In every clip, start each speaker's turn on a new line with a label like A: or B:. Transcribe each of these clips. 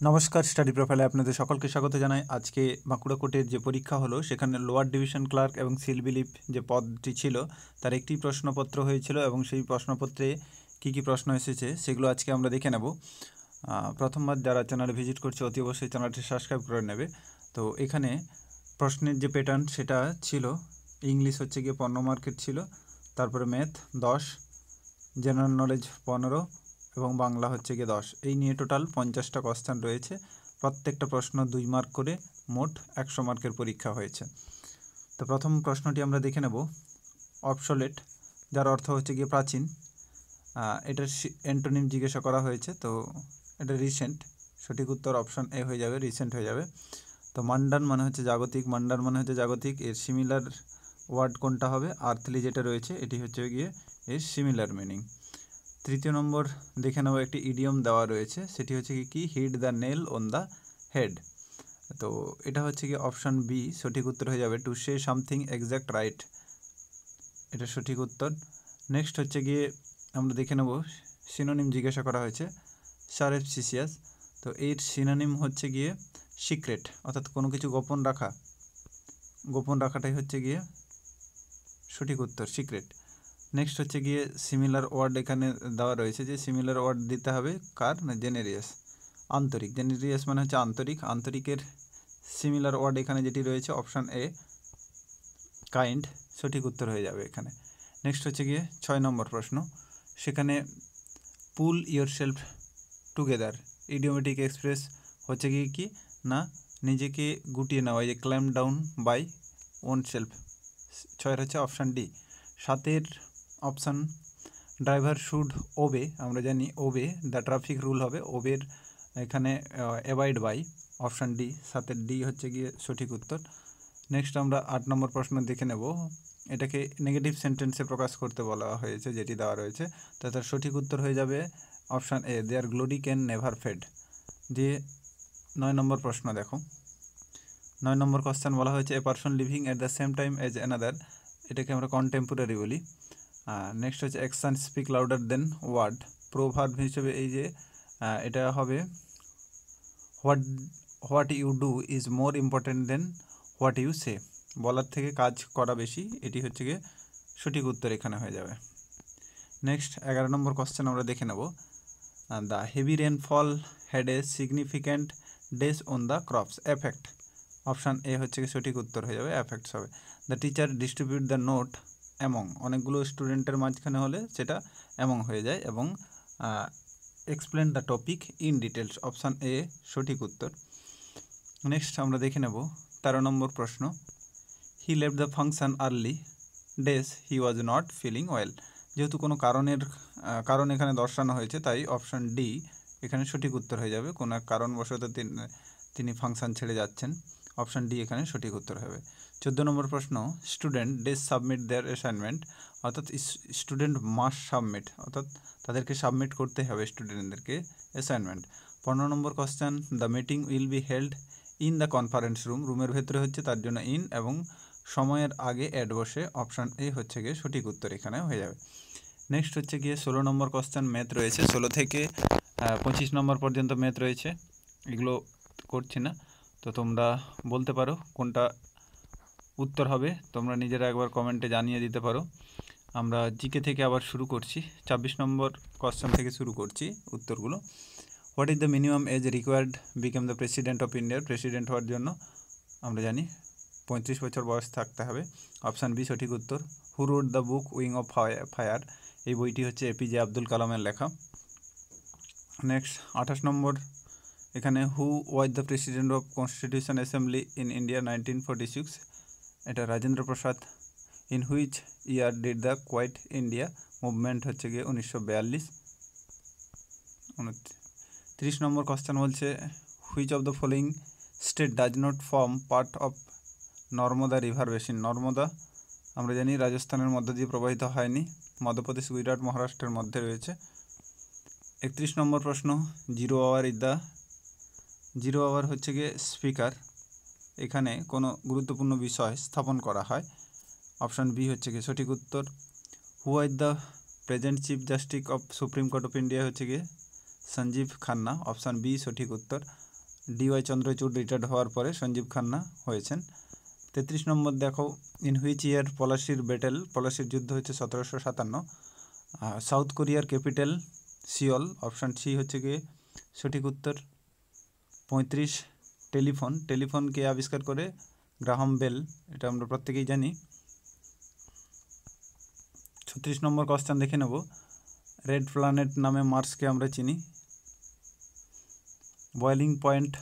A: নমস্কার, স্টাডি প্রোফাইলে আপনাদের সকলকে স্বাগত জানাই। আজকে বাঁকুড়া কোর্টের যে পরীক্ষা হলো সেখানে লোয়ার ডিভিশন ক্লার্ক এবং সিল বিলিপ যে পদটি ছিল তার একটি প্রশ্নপত্র হয়েছিল এবং সেই প্রশ্নপত্রে কি প্রশ্ন এসেছে সেগুলো আজকে আমরা দেখে নেব। প্রথমবার যারা চ্যানেলে ভিজিট করছে অতি অবশ্যই চ্যানেলটি সাবস্ক্রাইব করে নেবে। তো এখানে প্রশ্নের যে প্যাটার্ন সেটা ছিল, ইংলিশ হচ্ছে গিয়ে 15 মার্কের ছিল, তারপরে ম্যাথ 10, জেনারেল নলেজ 15 এবং বাংলা হচ্ছে গিয়ে 10। এই নিয়ে টোটাল 50টা কোশ্চেন রয়েছে। প্রত্যেকটা প্রশ্ন 2 মার্ক করে মোট 100 মার্কের পরীক্ষা হয়েছে। তো প্রথম প্রশ্নটি আমরা দেখে নেব। অবসোলেট, যার অর্থ হচ্ছে গিয়ে প্রাচীন, এটার অ্যান্টোনিম জিজ্ঞাসা করা হয়েছে। তো এটা রিসেন্ট, সঠিক উত্তর অপশন এ হয়ে যাবে, রিসেন্ট হয়ে যাবে। তো মান্ডান মানে হচ্ছে জাগতিক, মান্ডান মানে হচ্ছে জাগতিক, এর সিমিলার ওয়ার্ড কোনটা হবে? আর্থলি যেটা রয়েছে এটি হচ্ছে গিয়ে এর সিমিলার মিনিং। তৃতীয় নম্বর দেখে নেব, একটি ইডিয়ম দেওয়া রয়েছে, সেটি হচ্ছে কি hit the nail on the head. তো এটা হচ্ছে কি অপশান বি, সঠিক উত্তর হয়ে যাবে to say something exact right, এটা সঠিক উত্তর। নেক্সট হচ্ছে গিয়ে আমরা দেখে নেব, সিনোনিম জিজ্ঞাসা করা হয়েছে সারেপসিসিয়াস। তো এর সিনোনিম হচ্ছে গিয়ে সিক্রেট, অর্থাৎ কোনো কিছু গোপন রাখা, গোপন রাখাটাই হচ্ছে গিয়ে সঠিক উত্তর, সিক্রেট। নেক্সট হচ্ছে গিয়ে সিমিলার ওয়ার্ড এখানে দেওয়া রয়েছে, যে সিমিলার ওয়ার্ড দিতে হবে কার? না জেনেরিয়াস, আন্তরিক। জেনেরিয়াস মানে হচ্ছে আন্তরিক, আন্তরিকের সিমিলার ওয়ার্ড এখানে যেটি রয়েছে অপশান এ কাইন্ড, সঠিক উত্তর হয়ে যাবে এখানে। নেক্সট হচ্ছে গিয়ে 6 নম্বর প্রশ্ন, সেখানে pull yourself together idiomatic express হচ্ছে গিয়ে কি না নিজেকে গুটিয়ে নেওয়া, যে clamp down by oneself. 6 হচ্ছে option D. 7 option driver should obey, আমরা জানি ওবে দ্য ট্রাফিক রুল হবে, ওবের এখানে avoid by, option D, 7 D হচ্ছে গিয়ে সঠিক উত্তর। নেক্সট আমরা 8 নম্বর প্রশ্ন দেখে নেব, এটাকে নেগেটিভ সেন্টেন্সে প্রকাশ করতে বলা হয়েছে যেটি দেওয়া রয়েছে, তো তার সঠিক উত্তর হয়ে যাবে option A their glory can never fade. দিয়ে 9 নম্বর প্রশ্ন দেখো, 9 নম্বর কোশ্চেন বলা হয়েছে a person living at the same time as another, এটাকে আমরা কন্টেম্পোরারি বলি। নেক্সট হচ্ছে action speak louder than word, proverb হিসেবে এই যে এটা হবে what you do is more important than what you say, বলার থেকে কাজ করা বেশি, এটি হচ্ছে গিয়ে সঠিক উত্তর এখানে হয়ে যাবে। নেক্সট 11 নম্বর কোশ্চেন আমরা দেখে নেব, the heavy rainfall had a significant dash on the crops effect, option A হচ্ছে কি সঠিক উত্তর হয়ে যাবে, এফেক্টস হবে। The teacher distribute the note among, অনেকগুলো স্টুডেন্টের মাঝখানে হলে সেটা অ্যামং হয়ে যায়, এবং explain the topic in details, option A সঠিক উত্তর। নেক্সট আমরা দেখে নেব 13 নম্বর প্রশ্ন, he left the function early dash he was not feeling well, যেহেতু কোনো কারণ এখানে দর্শানো হয়েছে তাই অপশান ডি এখানে সঠিক উত্তর হয়ে যাবে, কোনো এক কারণবশত তিনি ফাংশন ছেড়ে যাচ্ছেন, অপশান ডি এখানে সঠিক উত্তর হবে। 14 নম্বর প্রশ্ন, student dash submit their assignment, অর্থাৎ স্টুডেন্ট মাস্ট সাবমিট, অর্থাৎ তাদেরকে সাবমিট করতে হবে স্টুডেন্টদেরকে assignment. 15 number question, the meeting will be held in the conference room, রুমের ভেতরে হচ্ছে তার জন্য ইন, এবং সময়ের আগে অ্যাড বসে, অপশান এ হচ্ছে গিয়ে সঠিক উত্তর এখানে হয়ে যাবে। নেক্সট হচ্ছে গিয়ে 16 নম্বর কোশ্চেন, ম্যাথ রয়েছে 16 থেকে 25 নম্বর পর্যন্ত ম্যাথ রয়েছে, এগুলো করছি না, তো তোমরা বলতে পারো কোনটা উত্তর হবে, তোমরা নিজেরা একবার কমেন্টে জানিয়ে দিতে পারো। আমরা জিকে থেকে আবার শুরু করছি, 26 নম্বর কোশ্চেন থেকে শুরু করছি উত্তরগুলো। What is the minimum age required become the president of ইন্ডিয়ার, প্রেসিডেন্ট হওয়ার জন্য আমরা জানি 35 বছর বয়স থাকতে হবে, অপশান বি সঠিক উত্তর। Who wrote the book wing of fire, এই বইটি হচ্ছে এপিজে আব্দুল কালামের লেখা। নেক্সট 28 নম্বর, এখানে who was the president of constitution assembly in India 1946, এটা Rajendra Prasad. In which year did the quit India movement হচ্ছে গিয়ে 1942। 30 নম্বর কোশ্চেন বলছে which of the following state does not form part of Narmada river basin, Narmada আমরা জানি রাজস্থানের মধ্য দিয়ে প্রবাহিত হয়নি, মধ্যপ্রদেশ, গুজরাট, মহারাষ্ট্রের মধ্যে রয়েছে। 31 নম্বর প্রশ্ন, জিরো আওয়ার হচ্ছে গিয়ে স্পিকার, এখানে কোনো গুরুত্বপূর্ণ বিষয় স্থাপন করা হয়, অপশান বি হচ্ছে গিয়ে সঠিক উত্তর। Who are the present chief justice of supreme court of India হচ্ছে গিয়ে সঞ্জীব খান্না, অপশান বি সঠিক উত্তর। DY চন্দ্রচূড় রিটায়ার্ড হওয়ার পরে সঞ্জীব খান্না হয়েছেন। 33 নম্বর দেখো, ইন হুইচ ইয়ার পলাশির ব্যাটেল, পলাশির যুদ্ধ হচ্ছে 1757। সাউথ কোরিয়ার ক্যাপিটাল সিওল, অপশান সি হচ্ছে গিয়ে সঠিক উত্তর। 35 টেলিফোন, টেলিফোনকে আবিষ্কার করে গ্রাহাম বেল, এটা আমরা প্রত্যেকেই জানি। 36 নম্বর কোশ্চেন দেখে নেব, রেড প্ল্যানেট নামে মার্সকে আমরা চিনি। Boiling point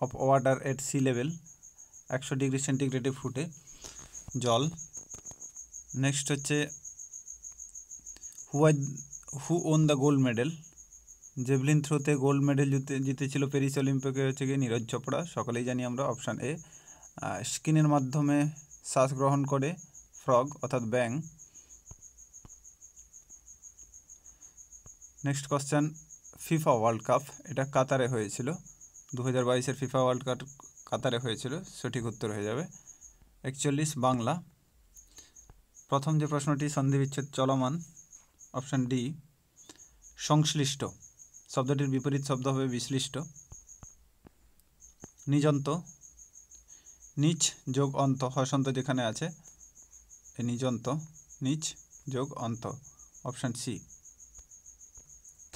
A: of water at sea level, 100 degree সেন্টিগ্রেডে ফুটে জল। নেক্সট হচ্ছে who won the gold medal, javelin থ্রোতে গোল্ড মেডেল জিতেছিল প্যারিস অলিম্পিকে হচ্ছে গিয়ে নীরজ চোপড়া, সকলেই জানি আমরা, অপশান এ। স্কিনের মাধ্যমে শ্বাস গ্রহণ করে ফ্রগ অর্থাৎ ব্যাং। Next question, FIFA world cup, এটা কাতারে হয়েছিল, 2022-এর ফিফা ওয়ার্ল্ড কাপ কাতারে হয়েছিল, সঠিক উত্তর হয়ে যাবে 41 বাংলা। প্রথম যে প্রশ্নটি সন্ধিবিচ্ছেদ চলমান, অপশান ডি। সংশ্লিষ্ট শব্দটির বিপরীত শব্দ হবে বিশ্লিষ্ট। নিযন্ত, নিচ যোগ অন্ত, হসন্ত যেখানে আছে এই নিযন্ত, নিচ যোগ অন্ত, অপশান সি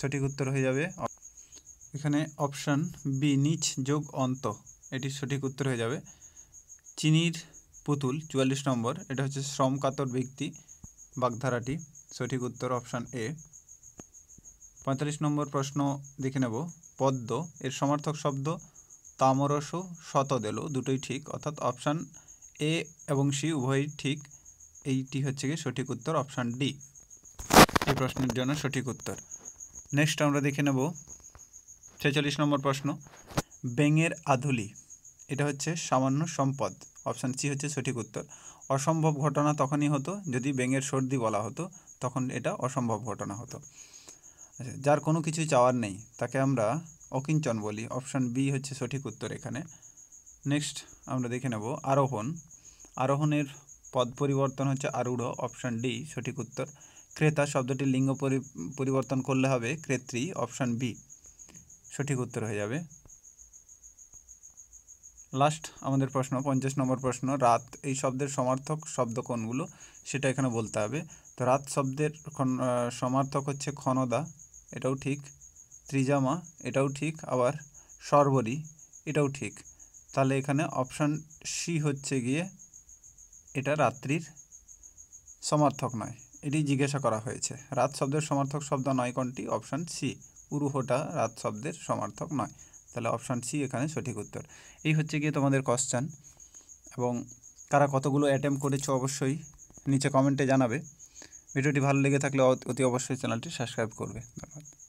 A: সঠিক উত্তর হয়ে যাবে। এখানে অপশান বি নিচ যোগ অন্ত, এটি সঠিক উত্তর হয়ে যাবে। চিনির পুতুল 44 নম্বর, এটা হচ্ছে শ্রমকাতর ব্যক্তি, বাগধারাটি, সঠিক উত্তর অপশান এ। 45 নম্বর প্রশ্ন দেখে নেব, পদ্ম এর সমার্থক শব্দ তামরস শতদেলো, দুটোই ঠিক, অর্থাৎ অপশান এ এবং সি উভয়ই ঠিক, এইটি হচ্ছে গিয়ে সঠিক উত্তর, অপশান ডি এই প্রশ্নের জন্য সঠিক উত্তর। নেক্সট আমরা দেখে নেব 46 নম্বর প্রশ্ন, ব্যাঙের আধুলি, এটা হচ্ছে সামান্য সম্পদ, অপশান সি হচ্ছে সঠিক উত্তর। অসম্ভব ঘটনা তখনই হতো যদি ব্যাঙের সর্দি বলা হতো, তখন এটা অসম্ভব ঘটনা হতো। আচ্ছা, যার কোনো কিছুই চাওয়ার নেই তাকে আমরা অকিঞ্চন বলি, অপশান বি হচ্ছে সঠিক উত্তর এখানে। নেক্সট আমরা দেখে নেব আরোহণ, আরোহণের পদ পরিবর্তন হচ্ছে আরূঢ়, অপশান ডি সঠিক উত্তর। ক্রেতা শব্দটির লিঙ্গ পরিবর্তন করলে হবে ক্রেত্রী, অপশান বি সঠিক উত্তর হয়ে যাবে। লাস্ট আমাদের প্রশ্ন 50 নম্বর প্রশ্ন, রাত এই শব্দের সমার্থক শব্দ কোনগুলো সেটা এখানে বলতে হবে। তো রাত শব্দের সমার্থক হচ্ছে ক্ষণদা, এটাও ঠিক। ত্রিজামা, এটাও ঠিক। আবার সর্বরী, এটাও ঠিক। তাহলে এখানে অপশান সি হচ্ছে গিয়ে এটা রাত্রির সমার্থক নয়, এটি জিজ্ঞাসা করা হয়েছে। রাত শব্দের সমার্থক শব্দ নয় কোনটি, অপশান সি, উরুহটা রাত শব্দের সমার্থক নয়, তাহলে অপশান সি এখানে সঠিক উত্তর। এই হচ্ছে গিয়ে তোমাদের কোশ্চেন, এবং কারা কতগুলো অ্যাটেম্প্ট করেছো অবশ্যই নিচে কমেন্টে জানাবে। ভিডিওটি ভালো লেগে থাকলে অতি অবশ্যই চ্যানেলটি সাবস্ক্রাইব করবে। ধন্যবাদ।